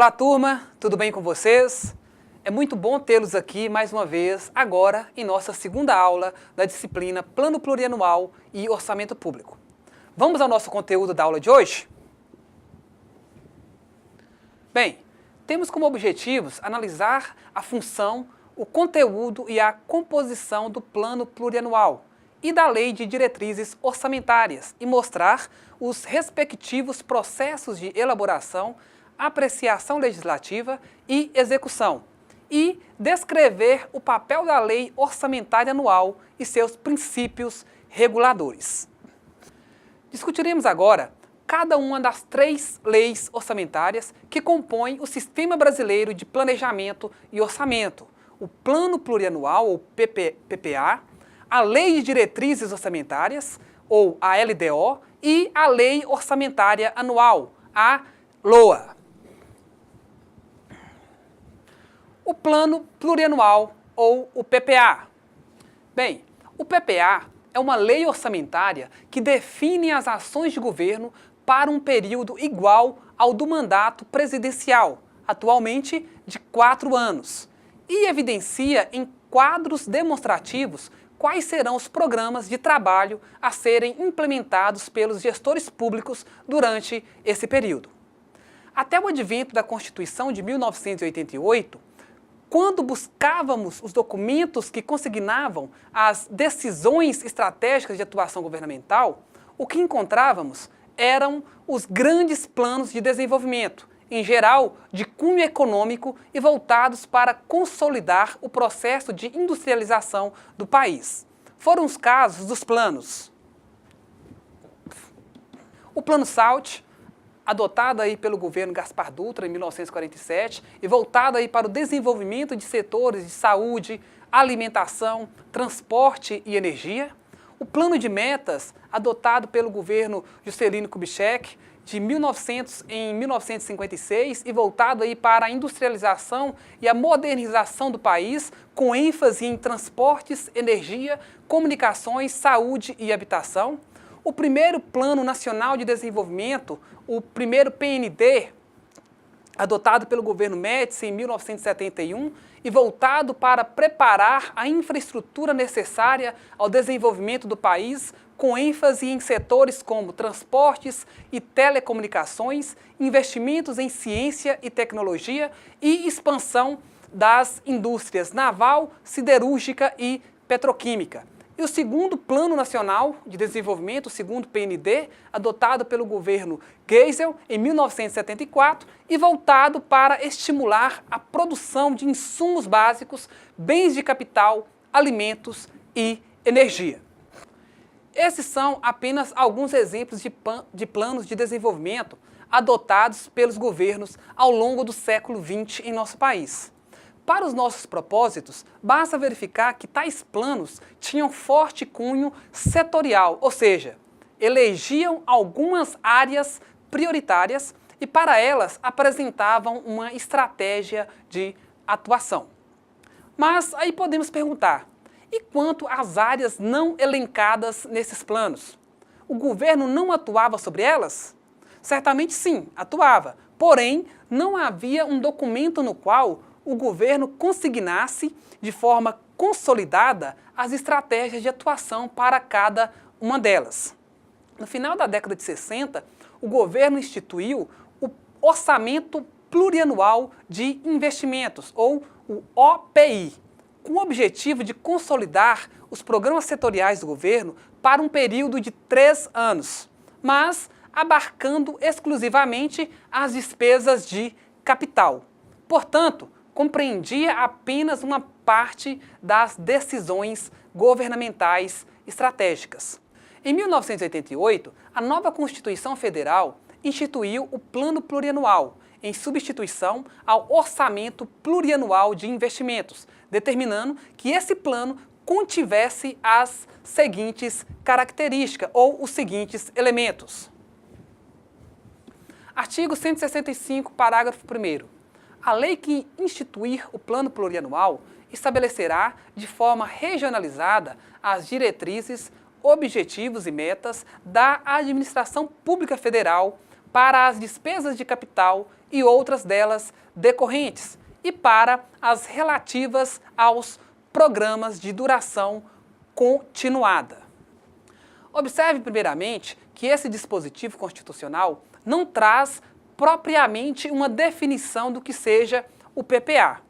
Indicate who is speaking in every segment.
Speaker 1: Olá, turma, tudo bem com vocês? É muito bom tê-los aqui mais uma vez, agora em nossa segunda aula da disciplina Plano Plurianual e Orçamento Público. Vamos ao nosso conteúdo da aula de hoje? Bem, temos como objetivos analisar a função, o conteúdo e a composição do Plano Plurianual e da Lei de Diretrizes Orçamentárias e mostrar os respectivos processos de elaboração, apreciação legislativa e execução, e descrever o papel da Lei Orçamentária Anual e seus princípios reguladores. Discutiremos agora cada uma das 3 leis orçamentárias que compõem o Sistema Brasileiro de Planejamento e Orçamento, o Plano Plurianual, ou PPA, a Lei de Diretrizes Orçamentárias, ou a LDO, e a Lei Orçamentária Anual, a LOA. O Plano Plurianual, ou o PPA. Bem, o PPA é uma lei orçamentária que define as ações de governo para um período igual ao do mandato presidencial, atualmente de 4 anos, e evidencia em quadros demonstrativos quais serão os programas de trabalho a serem implementados pelos gestores públicos durante esse período. Até o advento da Constituição de 1988, quando buscávamos os documentos que consignavam as decisões estratégicas de atuação governamental, o que encontrávamos eram os grandes planos de desenvolvimento, em geral de cunho econômico e voltados para consolidar o processo de industrialização do país. Foram os casos dos planos. O Plano SALT, adotado aí pelo governo Gaspar Dutra em 1947 e voltado aí para o desenvolvimento de setores de saúde, alimentação, transporte e energia. O Plano de Metas, adotado pelo governo Juscelino Kubitschek em 1956 e voltado aí para a industrialização e a modernização do país, com ênfase em transportes, energia, comunicações, saúde e habitação. O primeiro Plano Nacional de Desenvolvimento, o primeiro PND, adotado pelo governo Médici em 1971 e voltado para preparar a infraestrutura necessária ao desenvolvimento do país, com ênfase em setores como transportes e telecomunicações, investimentos em ciência e tecnologia e expansão das indústrias naval, siderúrgica e petroquímica. E o segundo Plano Nacional de Desenvolvimento, o segundo PND, adotado pelo governo Geisel em 1974 e voltado para estimular a produção de insumos básicos, bens de capital, alimentos e energia. Esses são apenas alguns exemplos de planos de desenvolvimento adotados pelos governos ao longo do século XX em nosso país. Para os nossos propósitos, basta verificar que tais planos tinham forte cunho setorial, ou seja, elegiam algumas áreas prioritárias e para elas apresentavam uma estratégia de atuação. Mas aí podemos perguntar, e quanto às áreas não elencadas nesses planos? O governo não atuava sobre elas? Certamente sim, atuava, porém não havia um documento no qual o governo consignasse de forma consolidada as estratégias de atuação para cada uma delas. No final da década de 60, o governo instituiu o Orçamento Plurianual de Investimentos, ou o OPI, com o objetivo de consolidar os programas setoriais do governo para um período de 3 anos, mas abarcando exclusivamente as despesas de capital. Portanto, compreendia apenas uma parte das decisões governamentais estratégicas. Em 1988, a nova Constituição Federal instituiu o Plano Plurianual, em substituição ao Orçamento Plurianual de Investimentos, determinando que esse plano contivesse as seguintes características, ou os seguintes elementos. Artigo 165, parágrafo 1º. A lei que instituir o Plano Plurianual estabelecerá de forma regionalizada as diretrizes, objetivos e metas da Administração Pública Federal para as despesas de capital e outras delas decorrentes, e para as relativas aos programas de duração continuada. Observe, primeiramente, que esse dispositivo constitucional não traz propriamente uma definição do que seja o PPA.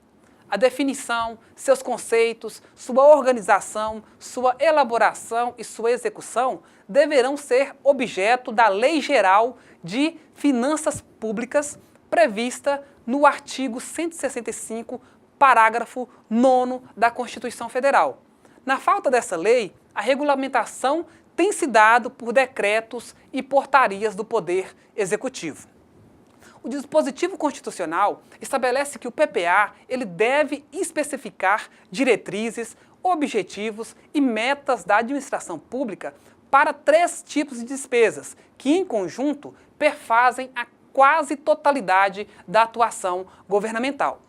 Speaker 1: A definição, seus conceitos, sua organização, sua elaboração e sua execução deverão ser objeto da Lei Geral de Finanças Públicas, prevista no artigo 165, parágrafo 9º da Constituição Federal. Na falta dessa lei, a regulamentação tem se dado por decretos e portarias do Poder Executivo. O dispositivo constitucional estabelece que o PPA ele deve especificar diretrizes, objetivos e metas da administração pública para 3 tipos de despesas, que em conjunto perfazem a quase totalidade da atuação governamental.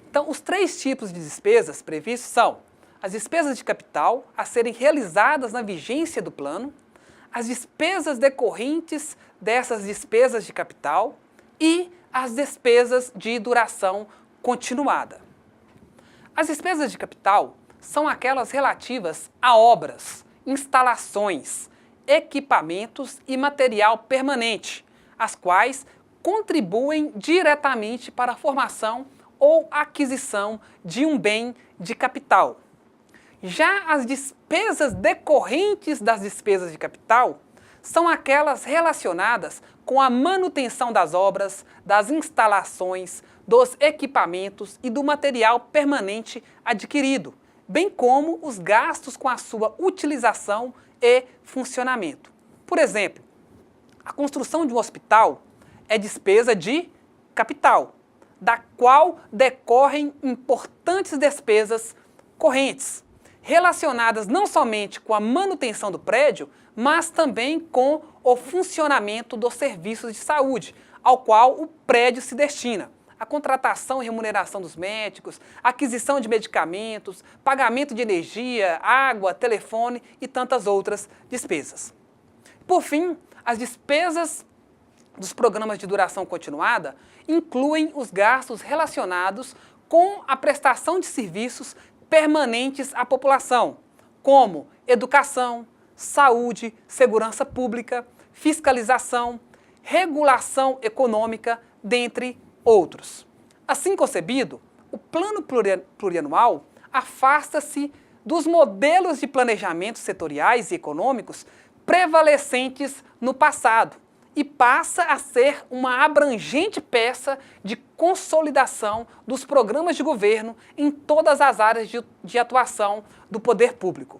Speaker 1: Então, os 3 tipos de despesas previstos são as despesas de capital a serem realizadas na vigência do plano, as despesas decorrentes dessas despesas de capital e as despesas de duração continuada. As despesas de capital são aquelas relativas a obras, instalações, equipamentos e material permanente, as quais contribuem diretamente para a formação ou aquisição de um bem de capital. Já as despesas decorrentes das despesas de capital são aquelas relacionadas com a manutenção das obras, das instalações, dos equipamentos e do material permanente adquirido, bem como os gastos com a sua utilização e funcionamento. Por exemplo, a construção de um hospital é despesa de capital, da qual decorrem importantes despesas correntes, relacionadas não somente com a manutenção do prédio, mas também com o funcionamento dos serviços de saúde, ao qual o prédio se destina. A contratação e remuneração dos médicos, aquisição de medicamentos, pagamento de energia, água, telefone e tantas outras despesas. Por fim, as despesas dos programas de duração continuada incluem os gastos relacionados com a prestação de serviços permanentes à população, como educação, saúde, segurança pública, fiscalização, regulação econômica, dentre outros. Assim concebido, o plano plurianual afasta-se dos modelos de planejamento setoriais e econômicos prevalecentes no passado e passa a ser uma abrangente peça de consolidação dos programas de governo em todas as áreas de atuação do poder público.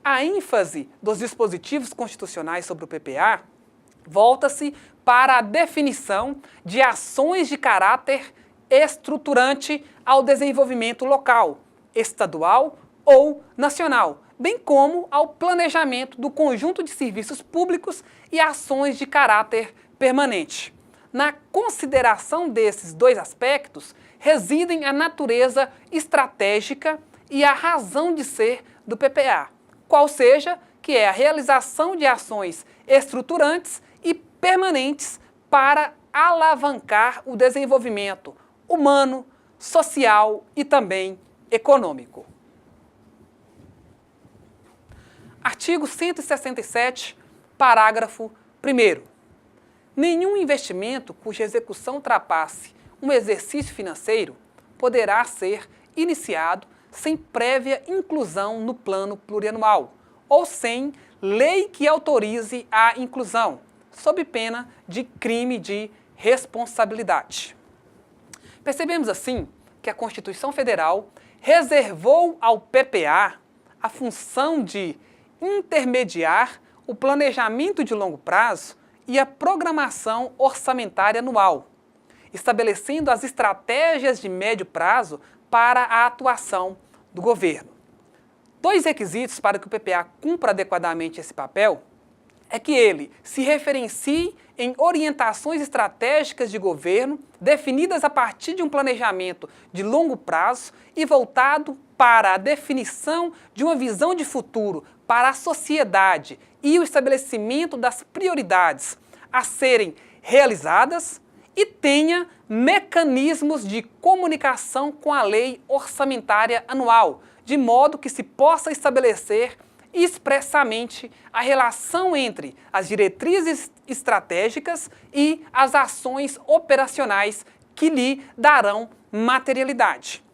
Speaker 1: A ênfase dos dispositivos constitucionais sobre o PPA volta-se para a definição de ações de caráter estruturante ao desenvolvimento local, estadual ou nacional, bem como ao planejamento do conjunto de serviços públicos e ações de caráter permanente. Na consideração desses 2 aspectos residem a natureza estratégica e a razão de ser do PPA, qual seja que é a realização de ações estruturantes e permanentes para alavancar o desenvolvimento humano, social e também econômico. Artigo 167, parágrafo 1º. Nenhum investimento cuja execução ultrapasse um exercício financeiro poderá ser iniciado sem prévia inclusão no plano plurianual ou sem lei que autorize a inclusão, sob pena de crime de responsabilidade. Percebemos assim que a Constituição Federal reservou ao PPA a função de intermediar o planejamento de longo prazo e a programação orçamentária anual, estabelecendo as estratégias de médio prazo para a atuação do governo. 2 requisitos para que o PPA cumpra adequadamente esse papel é que ele se referencie em orientações estratégicas de governo definidas a partir de um planejamento de longo prazo e voltado para a definição de uma visão de futuro para a sociedade e o estabelecimento das prioridades a serem realizadas e tenha mecanismos de comunicação com a lei orçamentária anual, de modo que se possa estabelecer expressamente a relação entre as diretrizes estratégicas e as ações operacionais que lhe darão materialidade.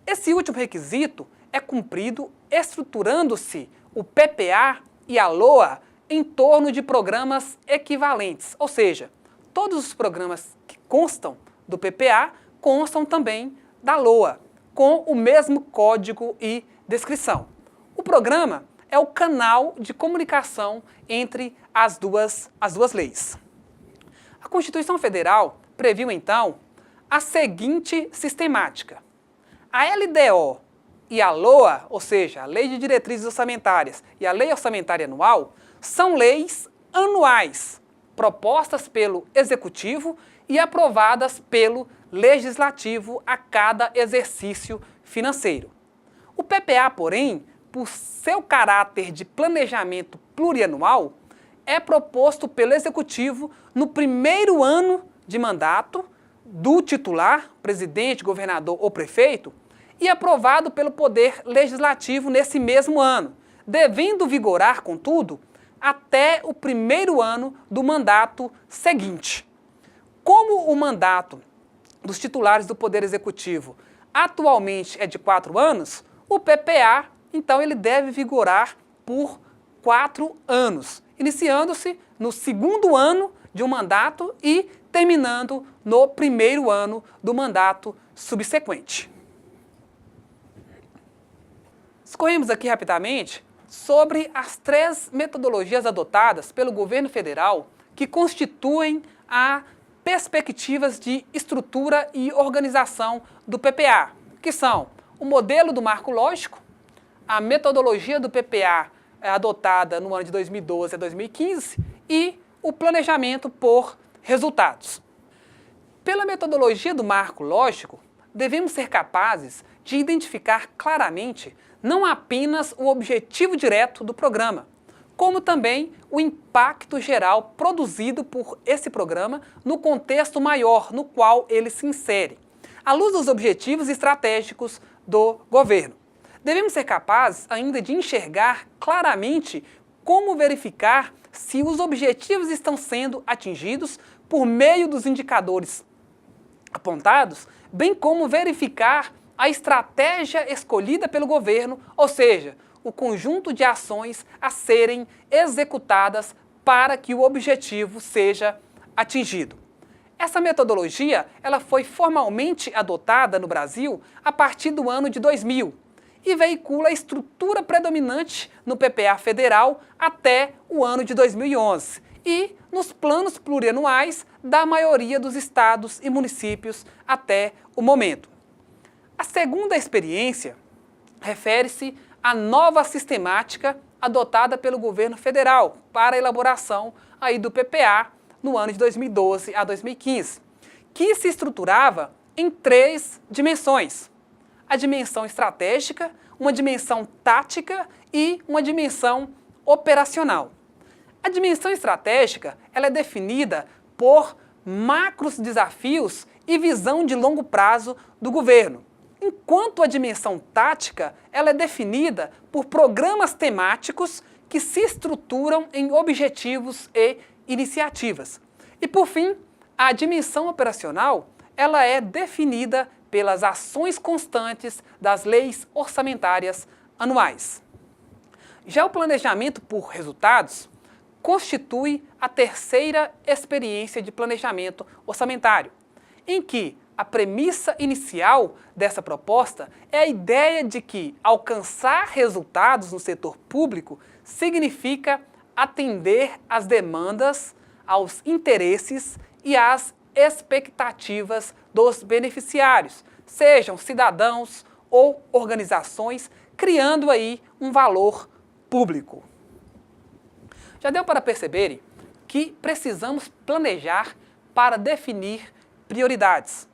Speaker 1: Esse último requisito é cumprido estruturando-se o PPA e a LOA em torno de programas equivalentes, ou seja, todos os programas que constam do PPA constam também da LOA, com o mesmo código e descrição. O programa é o canal de comunicação entre as duas leis. A Constituição Federal previu, então, a seguinte sistemática. A LDO e a LOA, ou seja, a Lei de Diretrizes Orçamentárias e a Lei Orçamentária Anual, são leis anuais, propostas pelo Executivo e aprovadas pelo Legislativo a cada exercício financeiro. O PPA, porém, por seu caráter de planejamento plurianual, é proposto pelo Executivo no primeiro ano de mandato do titular, presidente, governador ou prefeito, e aprovado pelo Poder Legislativo nesse mesmo ano, devendo vigorar, contudo, até o primeiro ano do mandato seguinte. Como o mandato dos titulares do Poder Executivo atualmente é de 4 anos, o PPA, então, ele deve vigorar por 4 anos, iniciando-se no segundo ano de um mandato e terminando no primeiro ano do mandato subsequente. Discorremos aqui rapidamente sobre as 3 metodologias adotadas pelo governo federal que constituem as perspectivas de estrutura e organização do PPA, que são o modelo do marco lógico, a metodologia do PPA adotada no ano de 2012 a 2015 e o planejamento por resultados. Pela metodologia do marco lógico, devemos ser capazes de identificar claramente não apenas o objetivo direto do programa, como também o impacto geral produzido por esse programa no contexto maior no qual ele se insere, à luz dos objetivos estratégicos do governo. Devemos ser capazes ainda de enxergar claramente como verificar se os objetivos estão sendo atingidos por meio dos indicadores apontados, bem como verificar a estratégia escolhida pelo governo, ou seja, o conjunto de ações a serem executadas para que o objetivo seja atingido. Essa metodologia ela foi formalmente adotada no Brasil a partir do ano de 2000 e veicula a estrutura predominante no PPA federal até o ano de 2011 e nos planos plurianuais da maioria dos estados e municípios até o momento. A segunda experiência refere-se à nova sistemática adotada pelo governo federal para a elaboração aí do PPA no ano de 2012 a 2015, que se estruturava em 3 dimensões: a dimensão estratégica, uma dimensão tática e uma dimensão operacional. A dimensão estratégica ela é definida por macros desafios e visão de longo prazo do governo, enquanto a dimensão tática ela é definida por programas temáticos que se estruturam em objetivos e iniciativas. E, por fim, a dimensão operacional ela é definida pelas ações constantes das leis orçamentárias anuais. Já o planejamento por resultados constitui a terceira experiência de planejamento orçamentário, em que a premissa inicial dessa proposta é a ideia de que alcançar resultados no setor público significa atender às demandas, aos interesses e às expectativas dos beneficiários, sejam cidadãos ou organizações, criando aí um valor público. Já deu para perceberem que precisamos planejar para definir prioridades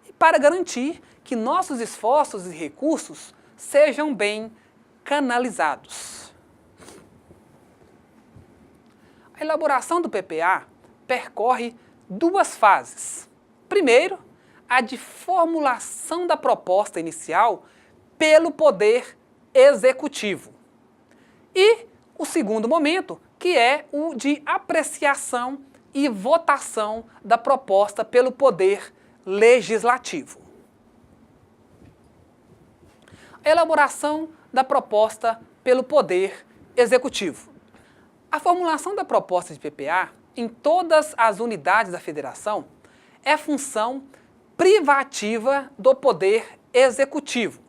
Speaker 1: e para garantir que nossos esforços e recursos sejam bem canalizados. A elaboração do PPA percorre 2 fases. Primeiro, a de formulação da proposta inicial pelo Poder Executivo. E o segundo momento, que é o de apreciação e votação da proposta pelo Poder Legislativo. A elaboração da proposta pelo Poder Executivo. A formulação da proposta de PPA em todas as unidades da Federação é função privativa do Poder Executivo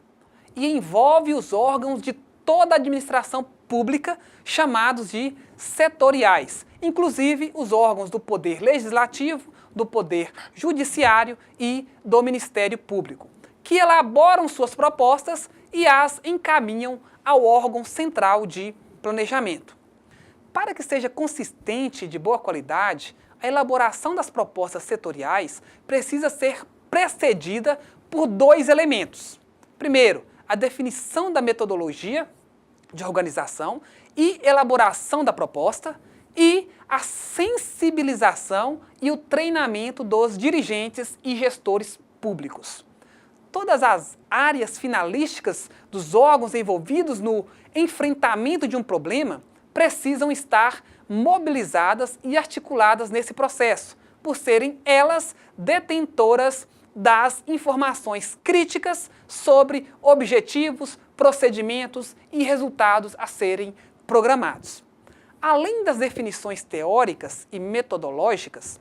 Speaker 1: e envolve os órgãos de toda a administração pública, chamados de setoriais, inclusive os órgãos do Poder Legislativo, do Poder Judiciário e do Ministério Público, que elaboram suas propostas e as encaminham ao órgão central de planejamento. Para que seja consistente e de boa qualidade, a elaboração das propostas setoriais precisa ser precedida por dois elementos. Primeiro, a definição da metodologia de organização e elaboração da proposta e a sensibilização e o treinamento dos dirigentes e gestores públicos. Todas as áreas finalísticas dos órgãos envolvidos no enfrentamento de um problema precisam estar mobilizadas e articuladas nesse processo, por serem elas detentoras das informações críticas sobre objetivos, procedimentos e resultados a serem programados. Além das definições teóricas e metodológicas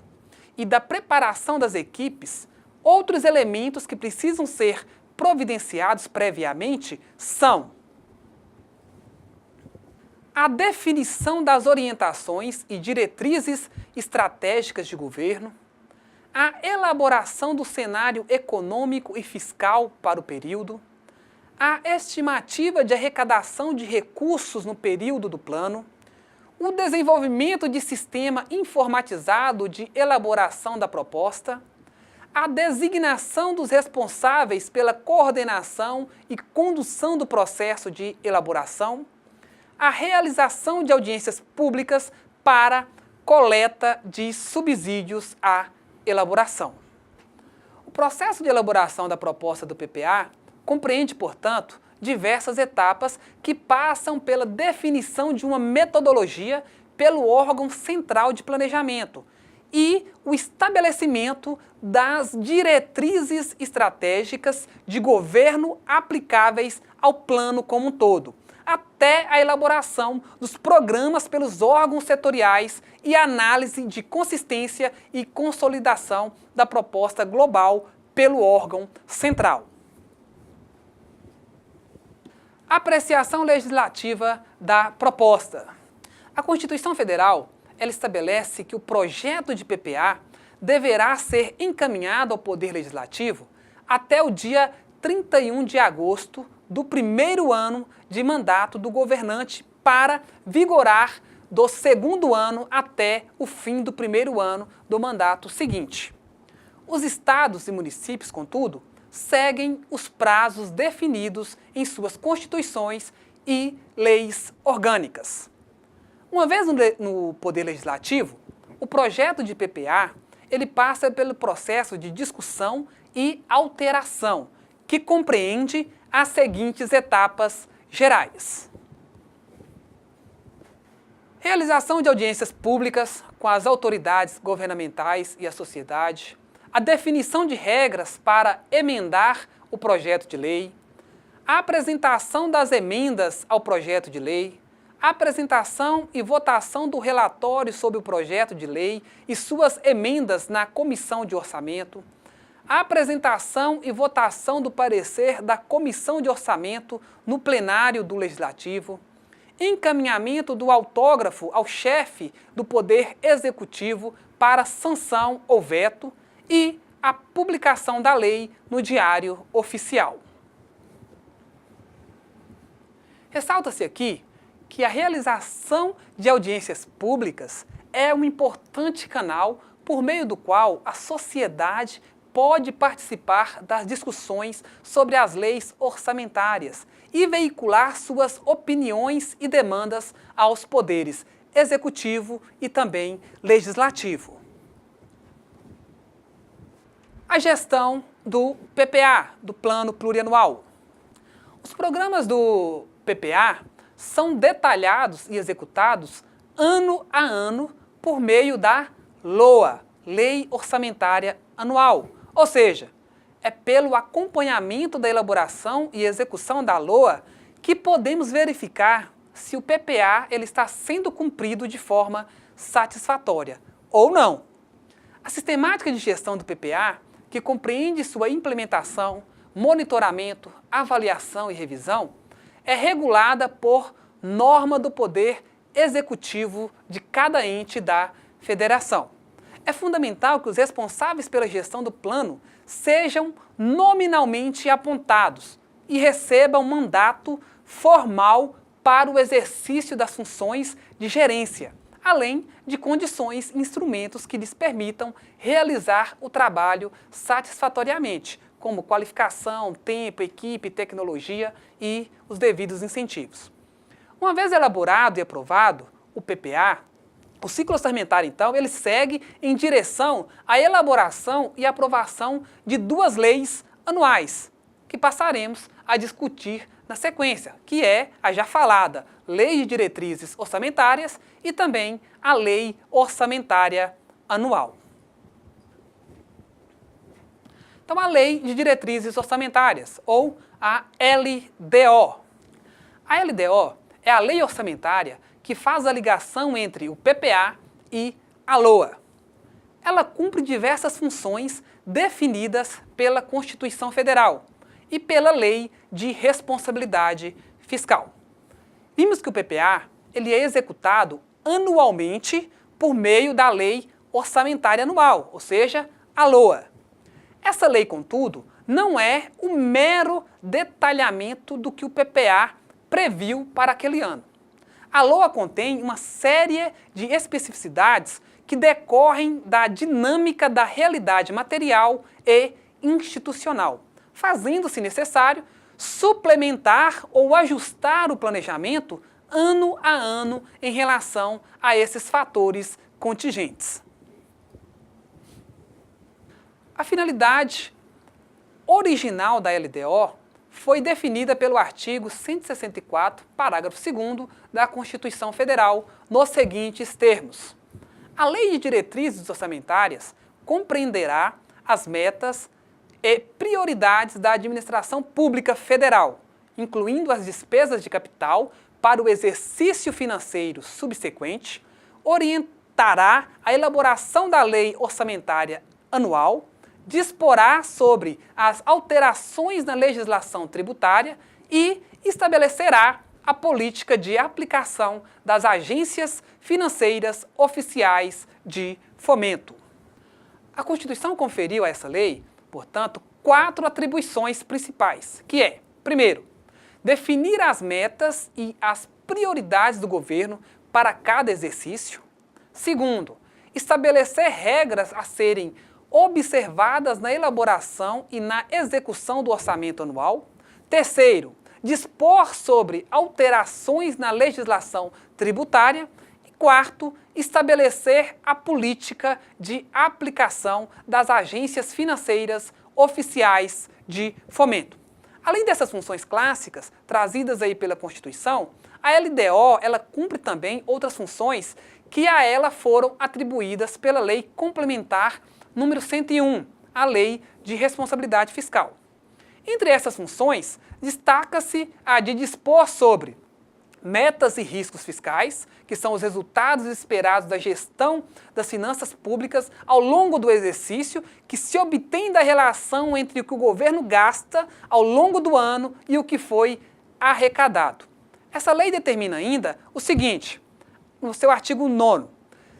Speaker 1: e da preparação das equipes, outros elementos que precisam ser providenciados previamente são a definição das orientações e diretrizes estratégicas de governo, a elaboração do cenário econômico e fiscal para o período, a estimativa de arrecadação de recursos no período do plano, o desenvolvimento de sistema informatizado de elaboração da proposta, a designação dos responsáveis pela coordenação e condução do processo de elaboração, a realização de audiências públicas para coleta de subsídios à elaboração. O processo de elaboração da proposta do PPA compreende, portanto, diversas etapas que passam pela definição de uma metodologia pelo órgão central de planejamento e o estabelecimento das diretrizes estratégicas de governo aplicáveis ao plano como um todo, até a elaboração dos programas pelos órgãos setoriais e análise de consistência e consolidação da proposta global pelo órgão central. Apreciação legislativa da proposta. A Constituição Federal, ela estabelece que o projeto de PPA deverá ser encaminhado ao Poder Legislativo até o dia 31 de agosto do primeiro ano de mandato do governante para vigorar do segundo ano até o fim do primeiro ano do mandato seguinte. Os estados e municípios, contudo, seguem os prazos definidos em suas constituições e leis orgânicas. Uma vez no Poder Legislativo, o projeto de PPA ele passa pelo processo de discussão e alteração, que compreende as seguintes etapas gerais. Realização de audiências públicas com as autoridades governamentais e a sociedade, a definição de regras para emendar o projeto de lei, a apresentação das emendas ao projeto de lei, a apresentação e votação do relatório sobre o projeto de lei e suas emendas na Comissão de Orçamento, a apresentação e votação do parecer da Comissão de Orçamento no plenário do Legislativo, encaminhamento do autógrafo ao chefe do Poder Executivo para sanção ou veto e a publicação da lei no Diário Oficial. Ressalta-se aqui que a realização de audiências públicas é um importante canal por meio do qual a sociedade pode participar das discussões sobre as leis orçamentárias e veicular suas opiniões e demandas aos poderes executivo e também legislativo. A gestão do PPA, do Plano Plurianual. Os programas do PPA são detalhados e executados ano a ano por meio da LOA, Lei Orçamentária Anual. Ou seja, é pelo acompanhamento da elaboração e execução da LOA que podemos verificar se o PPA ele está sendo cumprido de forma satisfatória ou não. A sistemática de gestão do PPA, que compreende sua implementação, monitoramento, avaliação e revisão, é regulada por norma do Poder Executivo de cada ente da Federação. É fundamental que os responsáveis pela gestão do plano sejam nominalmente apontados e recebam mandato formal para o exercício das funções de gerência, além de condições e instrumentos que lhes permitam realizar o trabalho satisfatoriamente, como qualificação, tempo, equipe, tecnologia e os devidos incentivos. Uma vez elaborado e aprovado o PPA, o ciclo orçamentário, então, ele segue em direção à elaboração e aprovação de duas leis anuais, que passaremos a discutir na sequência, que é a já falada Lei de Diretrizes Orçamentárias e também a Lei Orçamentária Anual. Então, a Lei de Diretrizes Orçamentárias, ou a LDO. A LDO é a lei orçamentária que faz a ligação entre o PPA e a LOA. Ela cumpre diversas funções definidas pela Constituição Federal e pela Lei de Responsabilidade Fiscal. Vimos que o PPA ele é executado anualmente por meio da Lei Orçamentária Anual, ou seja, a LOA. Essa lei, contudo, não é o mero detalhamento do que o PPA previu para aquele ano. A LOA contém uma série de especificidades que decorrem da dinâmica da realidade material e institucional, fazendo-se necessário suplementar ou ajustar o planejamento ano a ano em relação a esses fatores contingentes. A finalidade original da LDO foi definida pelo artigo 164, parágrafo 2º da Constituição Federal, nos seguintes termos. A Lei de Diretrizes Orçamentárias compreenderá as metas e prioridades da administração pública federal, incluindo as despesas de capital para o exercício financeiro subsequente, orientará a elaboração da Lei Orçamentária Anual, disporá sobre as alterações na legislação tributária e estabelecerá a política de aplicação das agências financeiras oficiais de fomento. A Constituição conferiu a essa lei, portanto, 4 atribuições principais, que é, primeiro, definir as metas e as prioridades do governo para cada exercício. Segundo, estabelecer regras a serem observadas na elaboração e na execução do orçamento anual. Terceiro, dispor sobre alterações na legislação tributária. E quarto, estabelecer a política de aplicação das agências financeiras oficiais de fomento. Além dessas funções clássicas trazidas aí pela Constituição, a LDO ela cumpre também outras funções que a ela foram atribuídas pela Lei Complementar número 101, a Lei de Responsabilidade Fiscal. Entre essas funções, destaca-se a de dispor sobre metas e riscos fiscais, que são os resultados esperados da gestão das finanças públicas ao longo do exercício, que se obtém da relação entre o que o governo gasta ao longo do ano e o que foi arrecadado. Essa lei determina ainda o seguinte, no seu artigo 9º,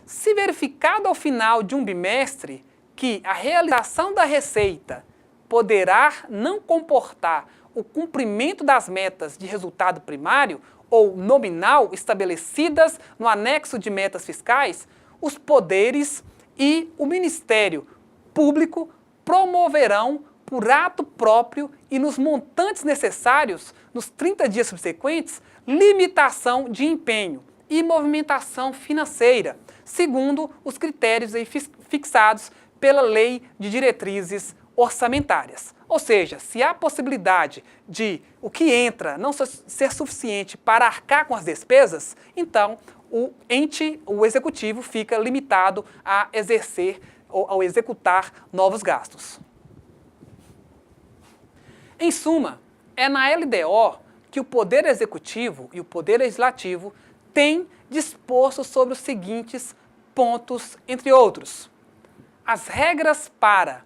Speaker 1: se verificado ao final de um bimestre que a realização da receita poderá não comportar o cumprimento das metas de resultado primário ou nominal estabelecidas no anexo de metas fiscais, os poderes e o Ministério Público promoverão por ato próprio e nos montantes necessários, nos 30 dias subsequentes, limitação de empenho e movimentação financeira, segundo os critérios aí fixados pela Lei de Diretrizes orçamentárias. Ou seja, se há possibilidade de o que entra não ser suficiente para arcar com as despesas, então o executivo fica limitado a exercer ou ao executar novos gastos. Em suma, é na LDO que o Poder Executivo e o Poder Legislativo têm disposto sobre os seguintes pontos, entre outros: as regras para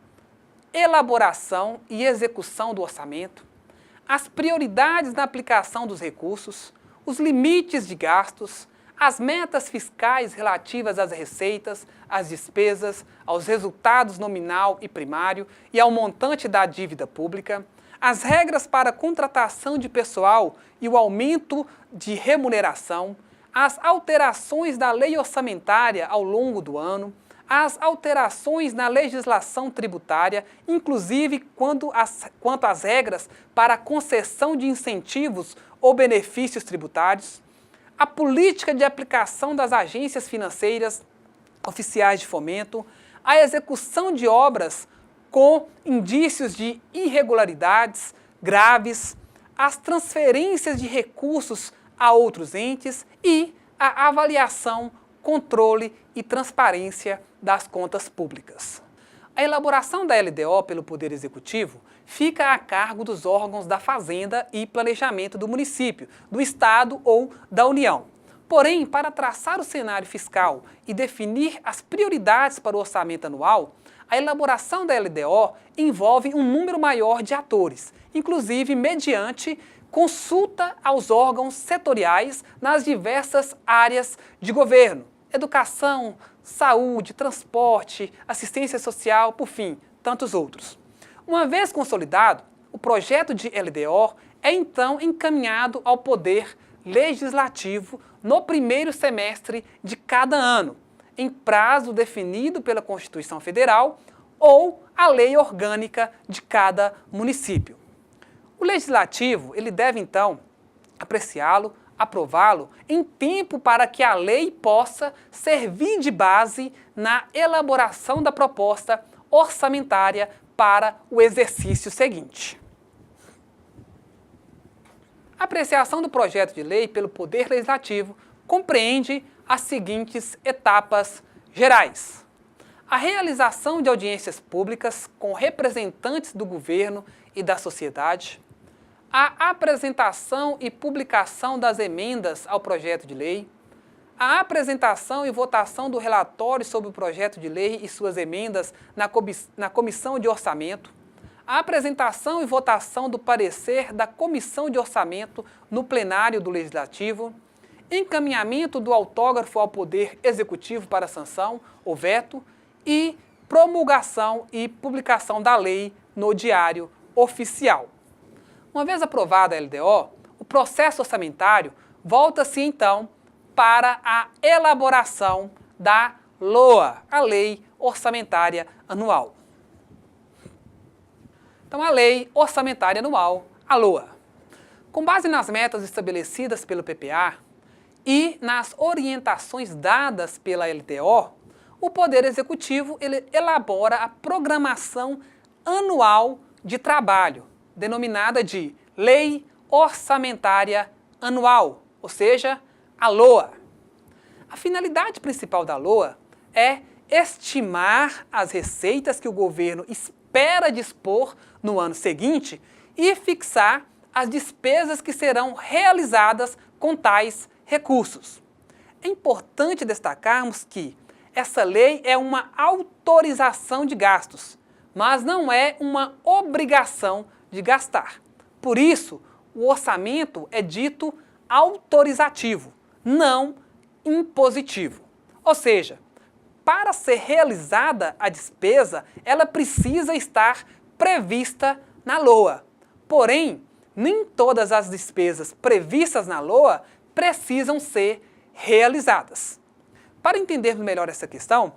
Speaker 1: elaboração e execução do orçamento, as prioridades na aplicação dos recursos, os limites de gastos, as metas fiscais relativas às receitas, às despesas, aos resultados nominal e primário e ao montante da dívida pública, as regras para contratação de pessoal e o aumento de remuneração, as alterações da lei orçamentária ao longo do ano, as alterações na legislação tributária, inclusive quanto às regras para a concessão de incentivos ou benefícios tributários, a política de aplicação das agências financeiras oficiais de fomento, a execução de obras com indícios de irregularidades graves, as transferências de recursos a outros entes e a avaliação, controle e transparência das contas públicas. A elaboração da LDO pelo Poder Executivo fica a cargo dos órgãos da Fazenda e Planejamento do município, do Estado ou da União. Porém, para traçar o cenário fiscal e definir as prioridades para o orçamento anual, a elaboração da LDO envolve um número maior de atores, inclusive mediante consulta aos órgãos setoriais nas diversas áreas de governo: educação, saúde, transporte, assistência social, por fim, tantos outros. Uma vez consolidado, o projeto de LDO é então encaminhado ao Poder Legislativo no primeiro semestre de cada ano, em prazo definido pela Constituição Federal ou a lei orgânica de cada município. O Legislativo ele deve, então, apreciá-lo, aprová-lo em tempo para que a lei possa servir de base na elaboração da proposta orçamentária para o exercício seguinte. A apreciação do projeto de lei pelo Poder Legislativo compreende as seguintes etapas gerais: a realização de audiências públicas com representantes do governo e da sociedade, a apresentação e publicação das emendas ao projeto de lei, a apresentação e votação do relatório sobre o projeto de lei e suas emendas na Comissão de Orçamento, a apresentação e votação do parecer da Comissão de Orçamento no plenário do Legislativo, encaminhamento do autógrafo ao Poder Executivo para sanção ou veto e promulgação e publicação da lei no Diário Oficial. Uma vez aprovada a LDO, o processo orçamentário volta-se então para a elaboração da LOA, a Lei Orçamentária Anual. Então, a Lei Orçamentária Anual, a LOA. Com base nas metas estabelecidas pelo PPA e nas orientações dadas pela LDO, o Poder Executivo ele elabora a programação anual de trabalho, denominada de Lei Orçamentária Anual, ou seja, a LOA. A finalidade principal da LOA é estimar as receitas que o governo espera dispor no ano seguinte e fixar as despesas que serão realizadas com tais recursos. É importante destacarmos que essa lei é uma autorização de gastos, mas não é uma obrigação de gastar. Por isso, o orçamento é dito autorizativo, não impositivo. Ou seja, para ser realizada a despesa, ela precisa estar prevista na LOA. Porém, nem todas as despesas previstas na LOA precisam ser realizadas. Para entendermos melhor essa questão,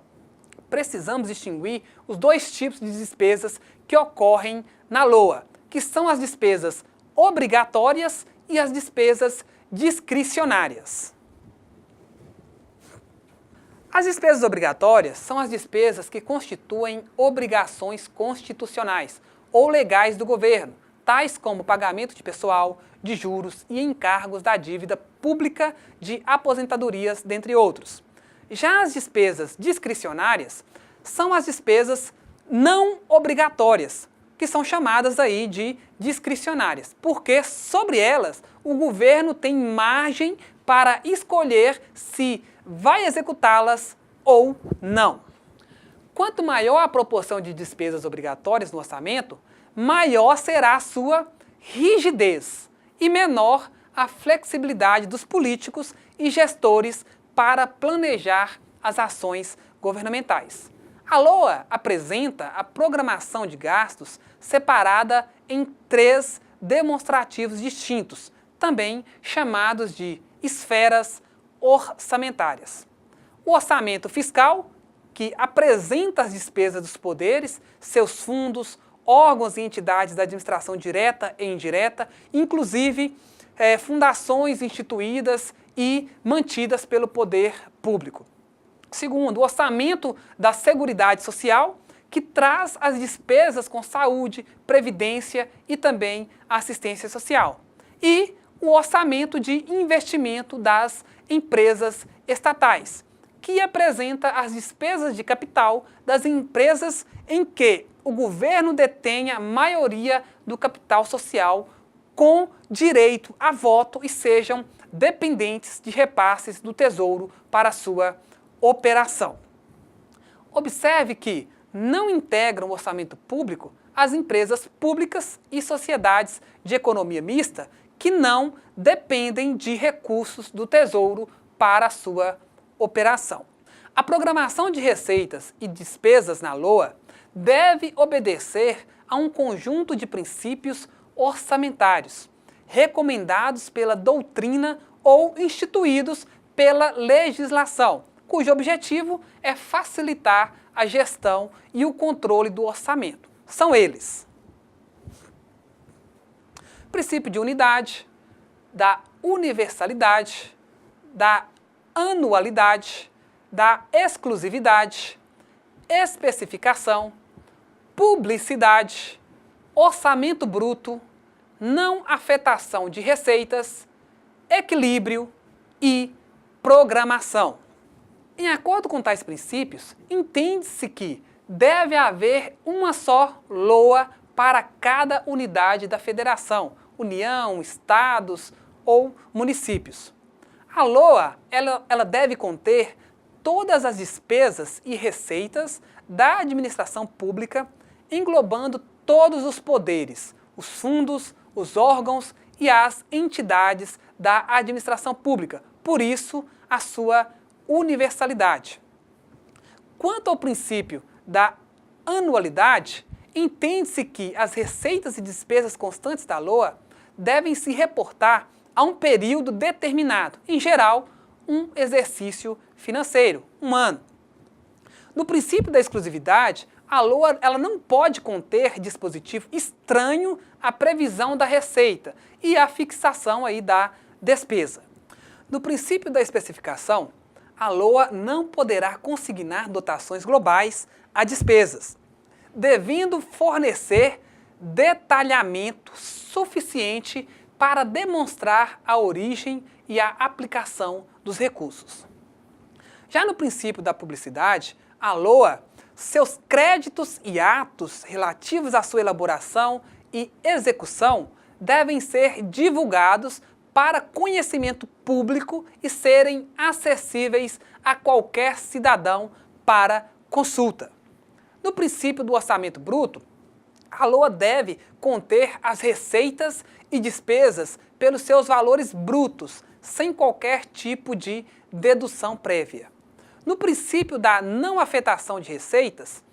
Speaker 1: precisamos distinguir os dois tipos de despesas que ocorrem na LOA, que são as despesas obrigatórias e as despesas discricionárias. As despesas obrigatórias são as despesas que constituem obrigações constitucionais ou legais do governo, tais como pagamento de pessoal, de juros e encargos da dívida pública de aposentadorias, dentre outros. Já as despesas discricionárias são as despesas não obrigatórias, que são chamadas aí de discricionárias, porque sobre elas o governo tem margem para escolher se vai executá-las ou não. Quanto maior a proporção de despesas obrigatórias no orçamento, maior será a sua rigidez e menor a flexibilidade dos políticos e gestores para planejar as ações governamentais. A LOA apresenta a programação de gastos separada em 3 demonstrativos distintos, também chamados de esferas orçamentárias. O orçamento fiscal, que apresenta as despesas dos poderes, seus fundos, órgãos e entidades da administração direta e indireta, inclusive fundações instituídas e mantidas pelo poder público. Segundo, o orçamento da Seguridade Social, que traz as despesas com saúde, previdência e também assistência social. E o orçamento de investimento das empresas estatais, que apresenta as despesas de capital das empresas em que o governo detenha a maioria do capital social com direito a voto e sejam dependentes de repasses do Tesouro para sua operação. Observe que não integram o orçamento público as empresas públicas e sociedades de economia mista que não dependem de recursos do Tesouro para a sua operação. A programação de receitas e despesas na LOA deve obedecer a um conjunto de princípios orçamentários, recomendados pela doutrina ou instituídos pela legislação, cujo objetivo é facilitar a gestão e o controle do orçamento. São eles: princípio de unidade, da universalidade, da anualidade, da exclusividade, especificação, publicidade, orçamento bruto, não afetação de receitas, equilíbrio e programação. Em acordo com tais princípios, entende-se que deve haver uma só LOA para cada unidade da federação, União, estados ou municípios. A LOA ela deve conter todas as despesas e receitas da administração pública, englobando todos os poderes, os fundos, os órgãos e as entidades da administração pública, por isso a sua universalidade. Quanto ao princípio da anualidade, entende-se que as receitas e despesas constantes da LOA devem se reportar a um período determinado, em geral, um exercício financeiro, um ano. No princípio da exclusividade, a LOA ela não pode conter dispositivo estranho à previsão da receita e à fixação aí da despesa. No princípio da especificação, a LOA não poderá consignar dotações globais a despesas, devendo fornecer detalhamento suficiente para demonstrar a origem e a aplicação dos recursos. Já no princípio da publicidade, a LOA, seus créditos e atos relativos à sua elaboração e execução devem ser divulgados para conhecimento público e serem acessíveis a qualquer cidadão para consulta. No princípio do orçamento bruto, a LOA deve conter as receitas e despesas pelos seus valores brutos, sem qualquer tipo de dedução prévia. No princípio da não afetação de receitas,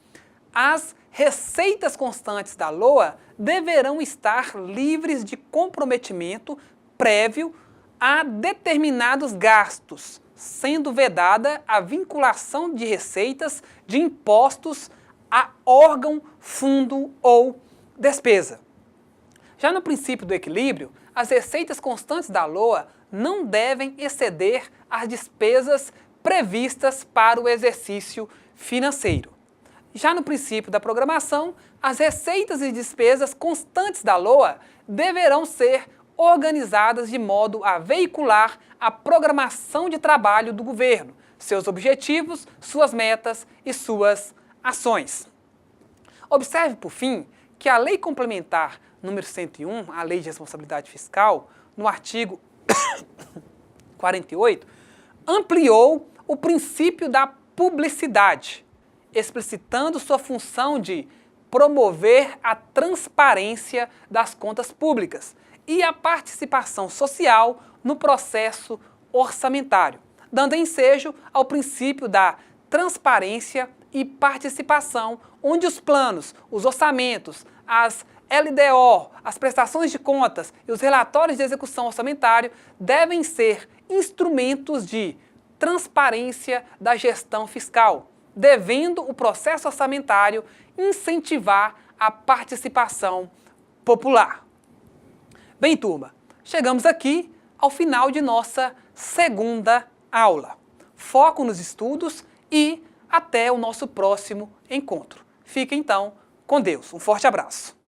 Speaker 1: as receitas constantes da LOA deverão estar livres de comprometimento prévio a determinados gastos, sendo vedada a vinculação de receitas de impostos a órgão, fundo ou despesa. Já no princípio do equilíbrio, as receitas constantes da LOA não devem exceder as despesas previstas para o exercício financeiro. Já no princípio da programação, as receitas e despesas constantes da LOA deverão ser organizadas de modo a veicular a programação de trabalho do governo, seus objetivos, suas metas e suas ações. Observe, por fim, que a Lei Complementar número 101, a Lei de Responsabilidade Fiscal, no artigo 48, ampliou o princípio da publicidade, explicitando sua função de promover a transparência das contas públicas e a participação social no processo orçamentário, dando ensejo ao princípio da transparência e participação, onde os planos, os orçamentos, as LDO, as prestações de contas e os relatórios de execução orçamentária devem ser instrumentos de transparência da gestão fiscal, devendo o processo orçamentário incentivar a participação popular. Bem, turma, chegamos aqui ao final de nossa segunda aula. Foco nos estudos e até o nosso próximo encontro. Fique então com Deus. Um forte abraço.